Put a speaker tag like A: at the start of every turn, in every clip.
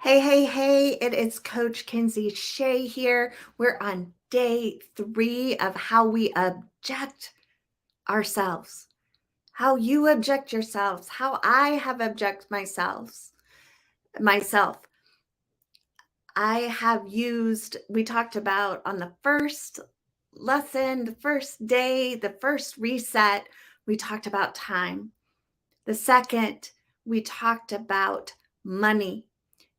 A: Hey, hey, hey, it is Coach Kinsey Shae here. We're on day 3 of how we object ourselves, how you object yourselves, how I have object myself. I have used, we talked about on the first lesson, the first day, the first reset, we talked about time. The second, we talked about money.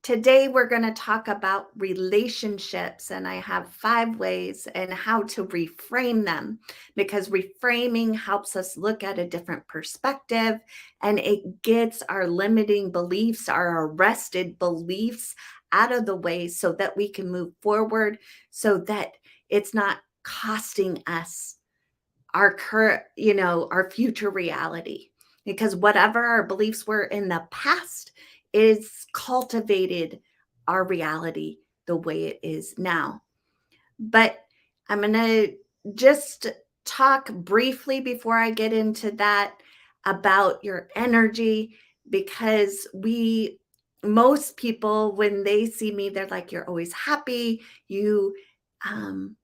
A: Today, we're going to talk about relationships, and I have 5 ways and how to reframe them because reframing helps us look at a different perspective and it gets our limiting beliefs, our arrested beliefs out of the way so that we can move forward, so that it's not costing us our current, our future reality. Because whatever our beliefs were in the past is cultivated our reality the way it is now. But I'm going to just talk briefly before I get into that about your energy, because most people, when they see me, they're like, you're always happy. Um,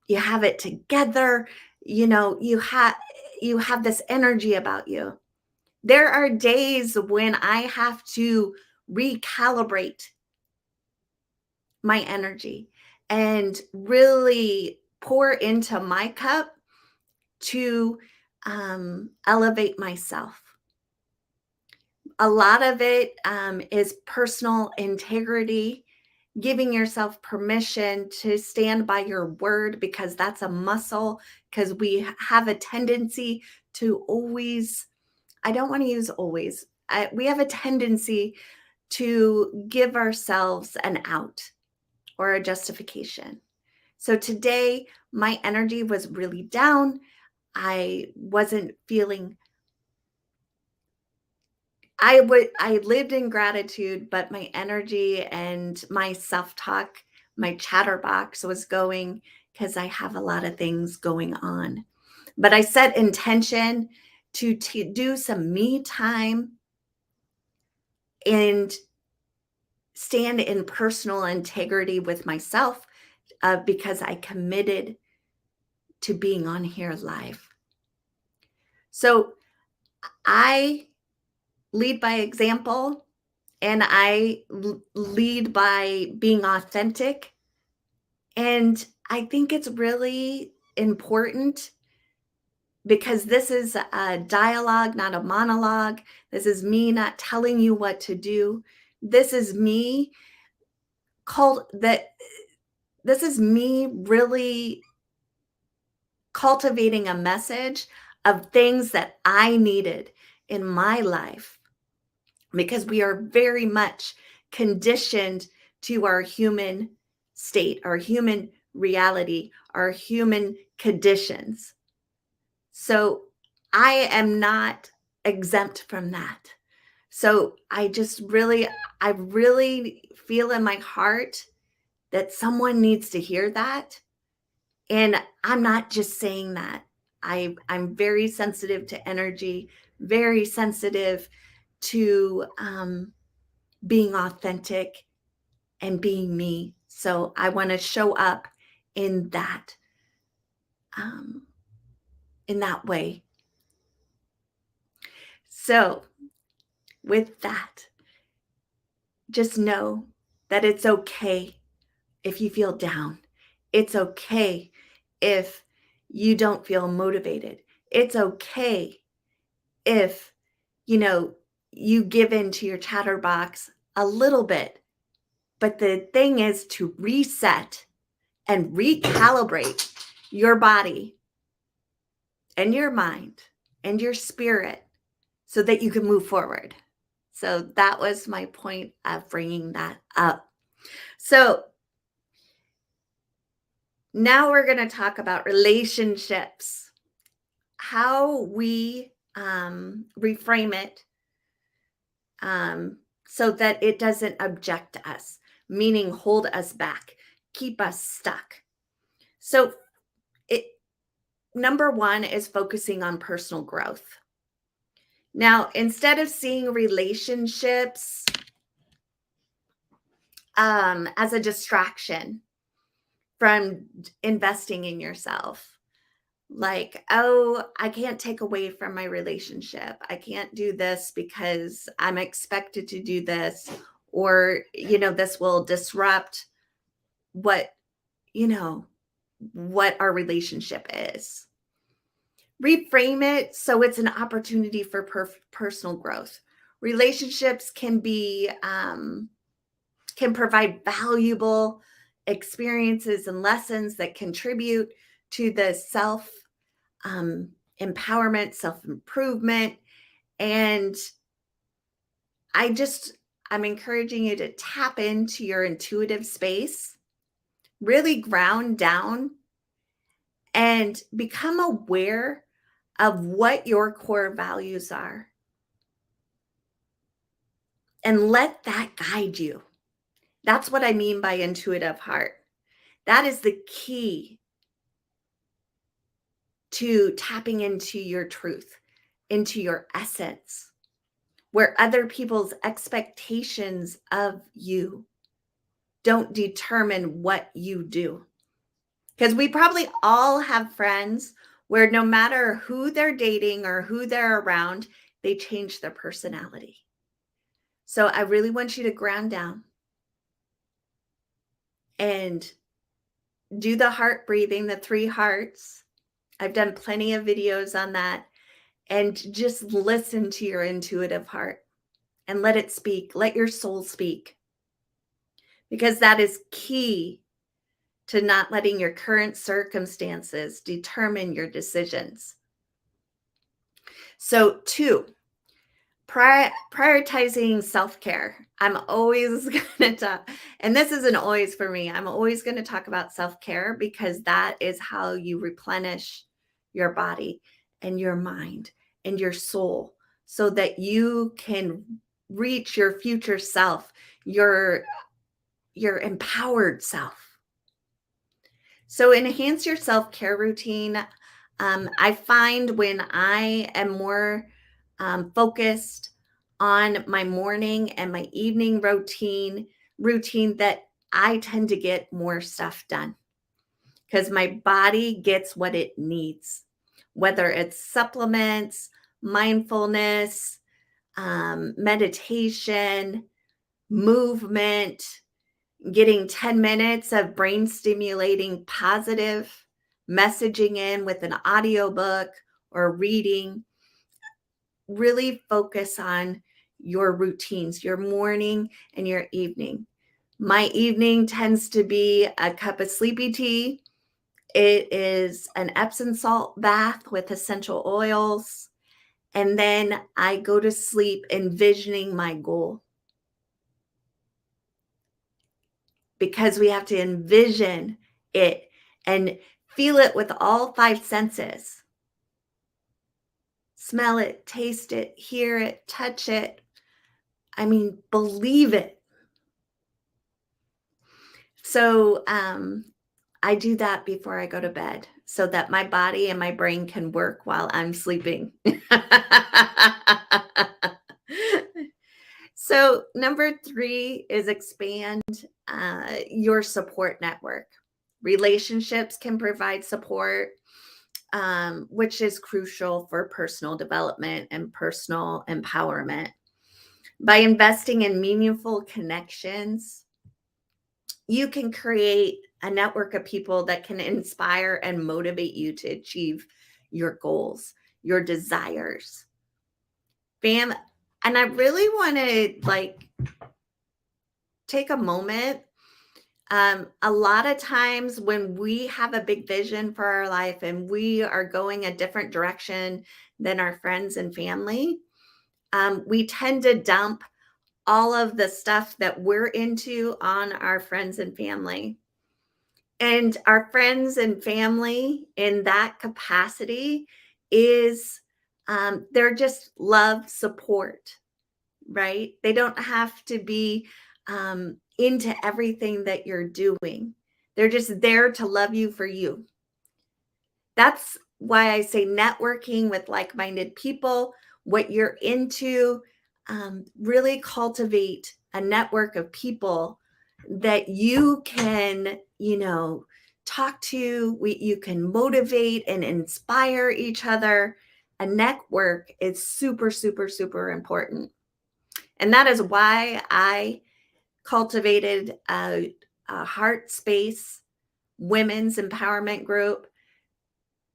A: you have it together. You have this energy about you. There are days when I have to recalibrate my energy and really pour into my cup to elevate myself. A lot of it is personal integrity, giving yourself permission to stand by your word, because that's a muscle. Because we have a tendency to always, I don't want to use always, we have a tendency to give ourselves an out or a justification. So today, my energy was really down. I wasn't feeling, I lived in gratitude, but my energy and my self-talk, my chatterbox was going because I have a lot of things going on. But I set intention to do some me time and stand in personal integrity with myself, because I committed to being on here live. So I lead by example, and I lead by being authentic. And I think it's really important because this is a dialogue, not a monologue. This is me not telling you what to do. This is me called that. This is me really cultivating a message of things that I needed in my life, because we are very much conditioned to our human state, our human reality, our human conditions. So I am not exempt from that. So I really feel in my heart that someone needs to hear that. And I'm not just saying that. I'm very sensitive to energy, very sensitive to being authentic and being me. So I want to show up in that um, in that way. So with that, just know that it's okay if you feel down. It's okay if you don't feel motivated. It's okay if, you know, you give in to your chatterbox a little bit. But the thing is to reset and recalibrate your body and your mind and your spirit so that you can move forward. So that was my point of bringing that up. So now we're going to talk about relationships, how we reframe it so that it doesn't object us, meaning hold us back, keep us stuck. So number 1 is focusing on personal growth. Now, instead of seeing relationships as a distraction from investing in yourself. Like, oh, I can't take away from my relationship. I can't do this because I'm expected to do this, or, this will disrupt what, you know, what our relationship is. Reframe it so it's an opportunity for personal growth. Relationships can provide valuable experiences and lessons that contribute to the self um, empowerment, self improvement. And I just, I'm encouraging you to tap into your intuitive space, really ground down and become aware of what your core values are. And let that guide you. That's what I mean by intuitive heart. That is the key to tapping into your truth, into your essence, where other people's expectations of you don't determine what you do. Because we probably all have friends where no matter who they're dating or who they're around, they change their personality. So I really want you to ground down and do the heart breathing, the 3 hearts. I've done plenty of videos on that. And just listen to your intuitive heart and let it speak. Let your soul speak, because that is key to not letting your current circumstances determine your decisions. So, 2, prioritizing self-care. I'm always going to talk, and this isn't always for me. I'm always going to talk about self-care because that is how you replenish your body and your mind and your soul so that you can reach your future self, your empowered self. So enhance your self-care routine. I find when I am more focused on my morning and my evening routine that I tend to get more stuff done because my body gets what it needs, whether it's supplements, mindfulness, meditation, movement, getting 10 minutes of brain stimulating positive messaging in with an audiobook or reading. Really focus on your routines, your morning and your evening. My evening tends to be a cup of sleepy tea. It is an Epsom salt bath with essential oils. And then I go to sleep envisioning my goal, because we have to envision it and feel it with all 5 senses. Smell it, taste it, hear it, touch it. I mean, believe it. So I do that before I go to bed so that my body and my brain can work while I'm sleeping. So number 3 is expand your support network. Relationships can provide support, which is crucial for personal development and personal empowerment. By investing in meaningful connections, you can create a network of people that can inspire and motivate you to achieve your goals, your desires. Fam, and I really want to take a moment. A lot of times when we have a big vision for our life and we are going a different direction than our friends and family, we tend to dump all of the stuff that we're into on our friends and family. And our friends and family in that capacity is they're just love, support, right? They don't have to be into everything that you're doing. They're just there to love you for you. That's why I say networking with like-minded people, what you're into, really cultivate a network of people that you can, talk to. You can motivate and inspire each other. A network is super, super, super important. And that is why I cultivated a heart space women's empowerment group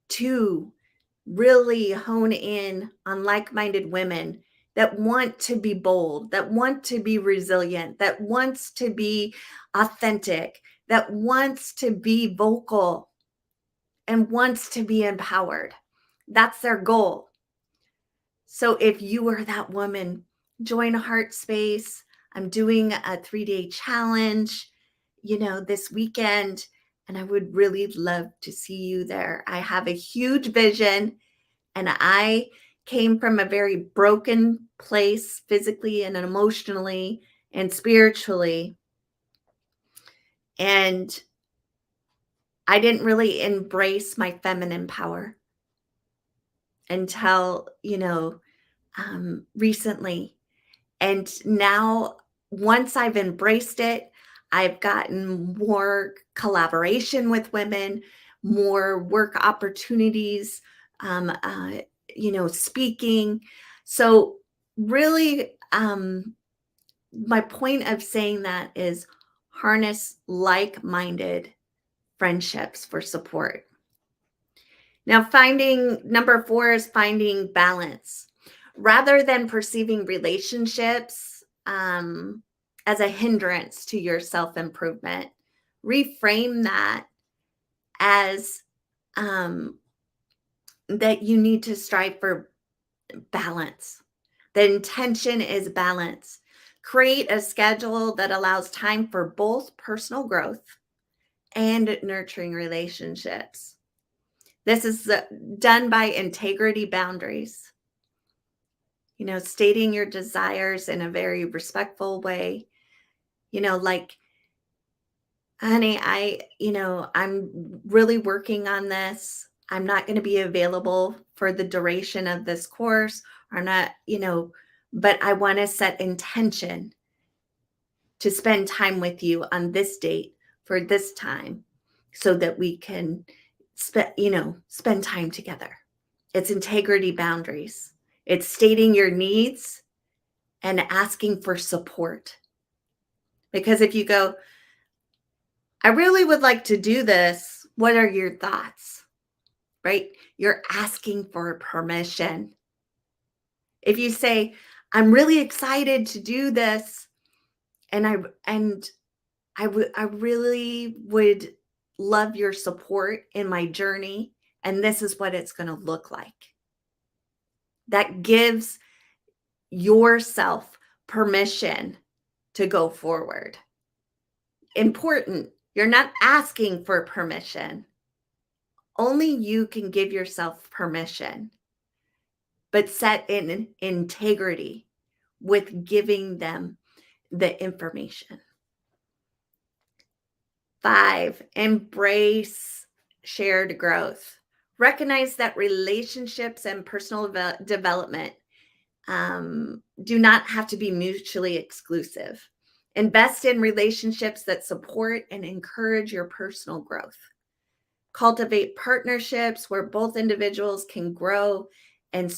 A: to really hone in on like-minded women that want to be bold, that want to be resilient, that wants to be authentic, that wants to be vocal and wants to be empowered. That's their goal. So if you are that woman, join Heart Space. I'm doing a 3-day challenge, this weekend, and I would really love to see you there. I have a huge vision, and I came from a very broken place physically and emotionally and spiritually. And I didn't really embrace my feminine power until, recently. And now, once I've embraced it, I've gotten more collaboration with women, more work opportunities, speaking. So, really, my point of saying that is harness like minded friendships for support. Now, finding number 4 is finding balance. Rather than perceiving relationships as a hindrance to your self improvement, reframe that as that you need to strive for balance. The intention is balance. Create a schedule that allows time for both personal growth and nurturing relationships. This is done by integrity boundaries, stating your desires in a very respectful way, like, honey, I'm really working on this. I'm not going to be available for the duration of this course, or not, but I want to set intention to spend time with you on this date for this time so that we can spend time together. It's integrity boundaries. It's stating your needs and asking for support. Because if you go, I really would like to do this, what are your thoughts? Right? You're asking for permission. If you say, I'm really excited to do this, and I really would love your support in my journey, and this is what it's going to look like. That gives yourself permission to go forward. Important. You're not asking for permission. Only you can give yourself permission, but set in integrity with giving them the information. 5, embrace shared growth. Recognize that relationships and personal development do not have to be mutually exclusive. Invest in relationships that support and encourage your personal growth. Cultivate partnerships where both individuals can grow and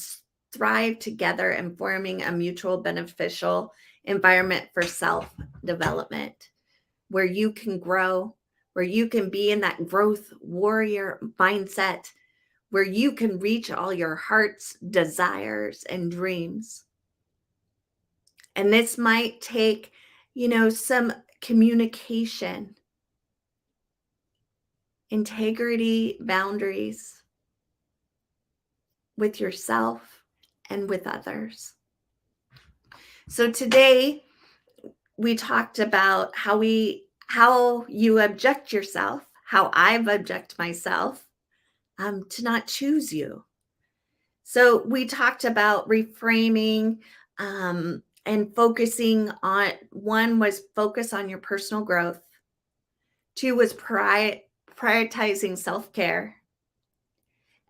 A: thrive together and forming a mutual beneficial environment for self development, where you can grow, where you can be in that growth warrior mindset, where you can reach all your heart's desires and dreams. And this might take, some communication, integrity, boundaries with yourself and with others. So today we talked about how you object yourself, how I've object myself to not choose you. So we talked about reframing and focusing on, one was focus on your personal growth. 2 was prioritizing self-care.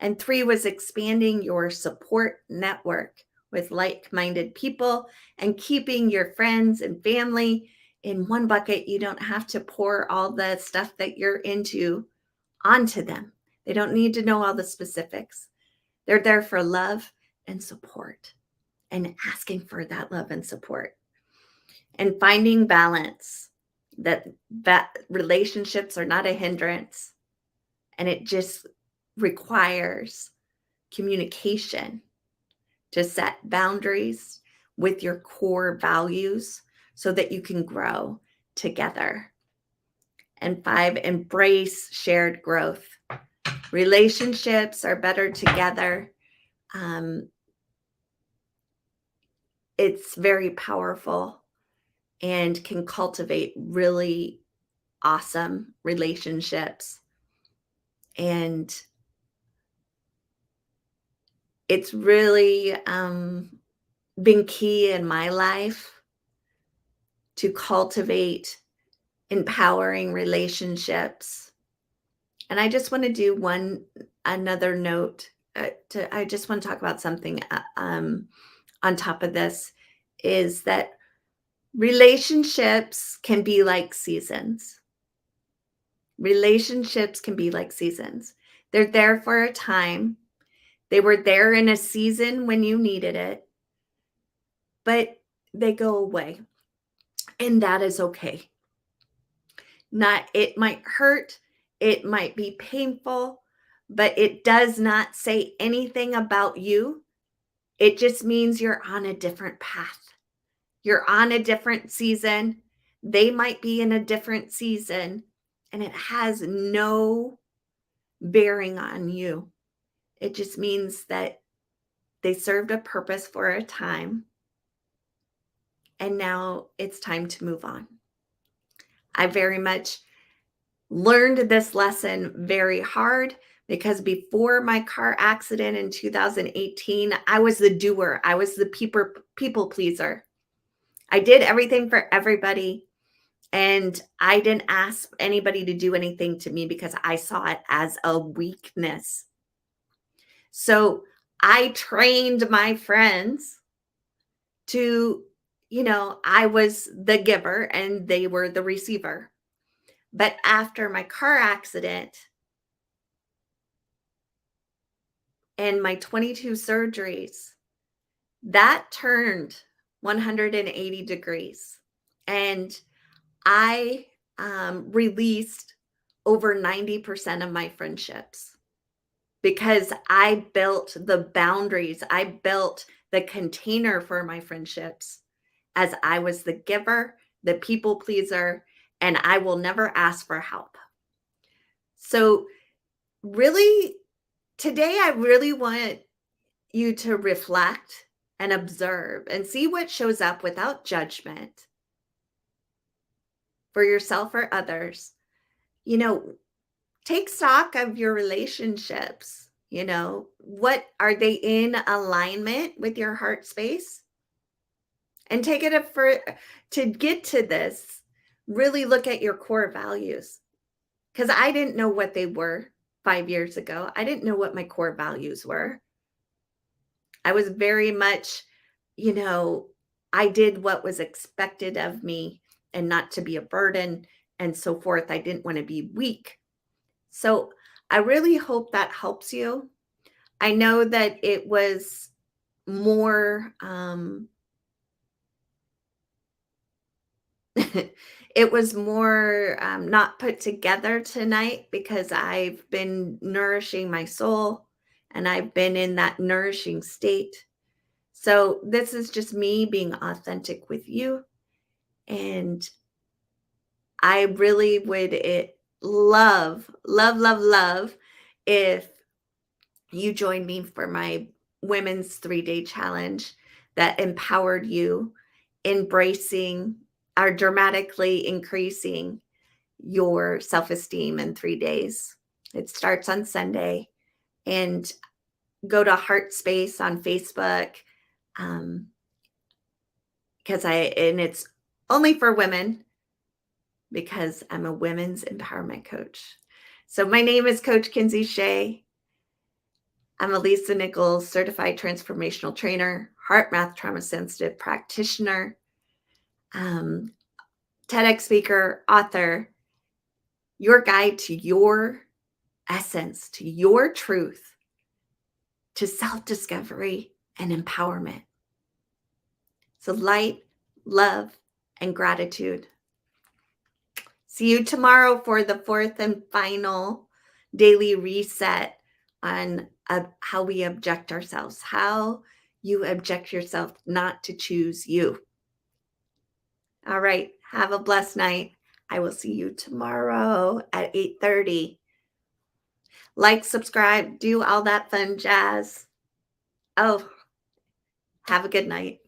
A: And 3 was expanding your support network with like-minded people and keeping your friends and family In one bucket, you don't have to pour all the stuff that you're into onto them. They don't need to know all the specifics. They're there for love and support and asking for that love and support and finding balance, that relationships are not a hindrance, and it just requires communication to set boundaries with your core values so that you can grow together. And 5, embrace shared growth. Relationships are better together. Um, it's very powerful and can cultivate really awesome relationships. And it's really been key in my life to cultivate empowering relationships. And I just want to do another note. I just want to talk about something on top of this is that relationships can be like seasons. Relationships can be like seasons. They're there for a time. They were there in a season when you needed it, but they go away. And that is okay. Not, it might hurt, it might be painful, but it does not say anything about you. It just means you're on a different path. You're on a different season. They might be in a different season, and it has no bearing on you. It just means that they served a purpose for a time, and now it's time to move on. I very much learned this lesson very hard because before my car accident in 2018, I was the doer. I was the people pleaser. I did everything for everybody. And I didn't ask anybody to do anything to me because I saw it as a weakness. So I trained my friends to, I was the giver and they were the receiver. But after my car accident and my 22 surgeries, that turned 180 degrees. And I released over 90% of my friendships because I built the boundaries. I built the container for my friendships as I was the giver, the people pleaser, and I will never ask for help. So, really, today, I really want you to reflect and observe and see what shows up without judgment for yourself or others. You know, take stock of your relationships. What are they in alignment with your heart space? And take it up for to get to this, really look at your core values. Because I didn't know what they were 5 years ago. I didn't know what my core values were. I was very much, you know, I did what was expected of me and not to be a burden and so forth. I didn't want to be weak. So I really hope that helps you. I know that it was more, it was more not put together tonight because I've been nourishing my soul and I've been in that nourishing state. So this is just me being authentic with you. And I really would love, love, love, love if you joined me for my women's 3-day challenge that empowered you, embracing or dramatically increasing your self esteem in 3 days. It starts on Sunday. And go to Heart Space on Facebook. Um, and it's only for women because I'm a women's empowerment coach. So my name is Coach Kinsey Shae. I'm a Lisa Nichols certified transformational trainer, heart math trauma sensitive practitioner. Um, TEDx speaker, author, your guide to your essence, to your truth, to self discovery and empowerment. So, light, love, and gratitude. See you tomorrow for the fourth and final daily reset on how we object ourselves, how you object yourself not to choose you. All right. Have a blessed night. I will see you tomorrow at 8:30. Like, subscribe, do all that fun jazz. Oh, have a good night.